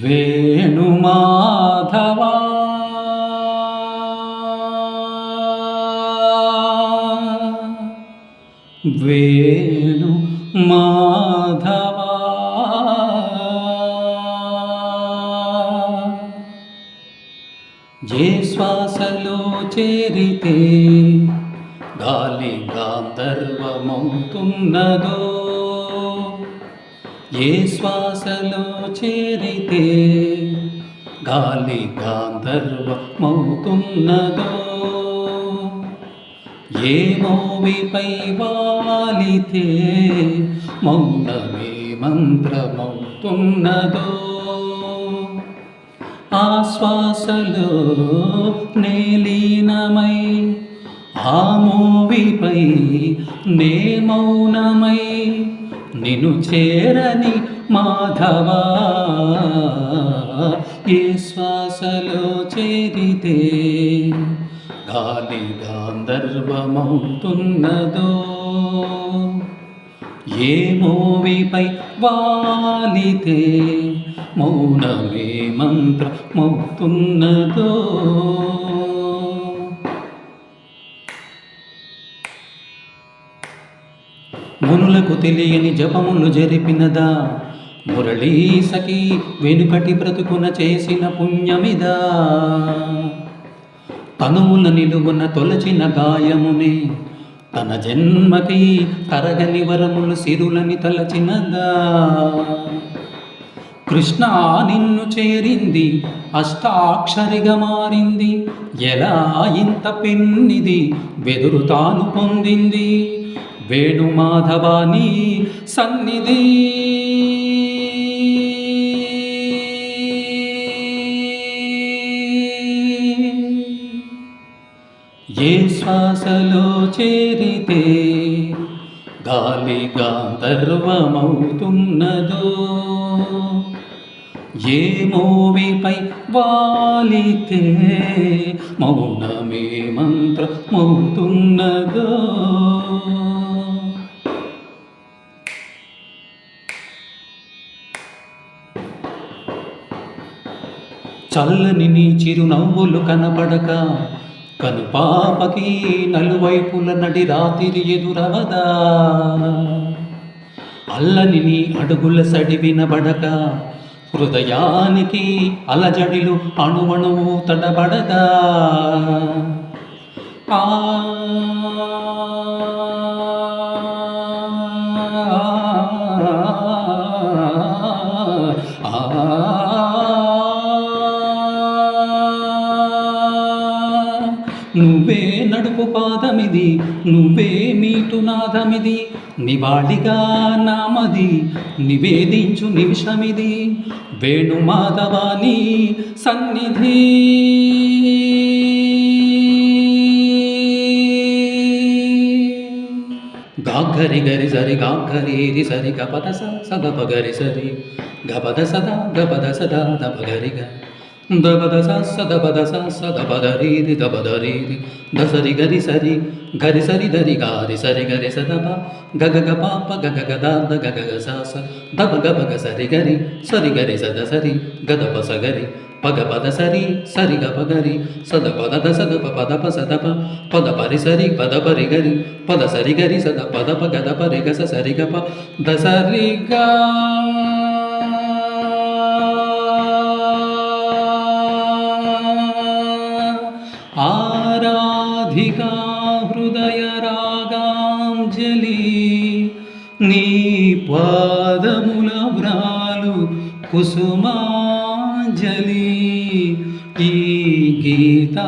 వేణుమాధవా వేణు మాధవా ఏ శ్వాసలో చేరితే గాలి గాంధర్వమవుతున్నదో, ఏ శ్వాసలో చేరితే గాలి గాంధర్వమవుతున్నదో, ఏ మోవిపై వాలితే మౌనమే మంత్రమవుతున్నదో, ఆ శ్వాసలో నేలీనమై ఆ మోవిపై నే మౌనమై నిన్ను చేరని మాధవా, ఏ శ్వాసలో చేరితే గాలి గాంధర్వమవుతున్నదో, ఏ మోవిపై వాలితే మౌనమే మంత్రమవుతున్నదో. మునులకు తెలియని జపములు జరిపినదా, మురళీ సఖి వెనుకటి బ్రతుకున చేసిన పుణ్యమిదా, తనువున నిలువున తొలచిన గాయమునే తన జన్మకి తరగని వరములు సిరులని తలచినదా, కృష్ణ నిన్ను చేరింది అష్టాక్షరిగా మారింది, ఎలా ఇంత పెన్నిది వెదురు తాను పొందింది, వేణుమాధవాని సన్నిధి ఏ శ్వాసలో చేరితే గాలి గాంధర్వమవుతున్నదో, ఏ మోవిపై వాలితే మౌనమే మంత్రమవుతున్నదో. చల్లని నీ చిరునవ్వులు కనపడక కనుపాపకి నలువైపుల నడి రాత్రి ఎదురవదా, అల్లని నీ అడుగుల సడి వినబడక హృదయానికి అలజడిలు అణువణువు తడబడదా, ఆ నువ్వే నడుపు పాదమిది, నువ్వే మీటునాదమిది, నివాళిగా నామది నివేదించు నిమిషమిది, వేణుమాధవాని సన్నిధి. గాఘరి గరి సరి గాఘరి సరి గపద సద పగరి సరి గపద సదా గపద సదా దపగరి గ దబద సదబద సదబదరి దబదరి దసరి గరి సరి దరి గారి సరి గరి సదబ గగ పాప గగ గద గగ స దబ గబగ సరి గరి సద సరి గదప సగరి పగ పద సరి సరి గ పగరి సద పద సదప పదప సదప పద పరి సరి పద పరి గరి పద సరి గరి సద పదప గదప రి గ సరి గ ప దసరి గ ఆరాధికా హృదయ రాగాంజలి, నీ పాదముల వ్రాలు కుసుమాంజలి, ఈ గీతాంజలి.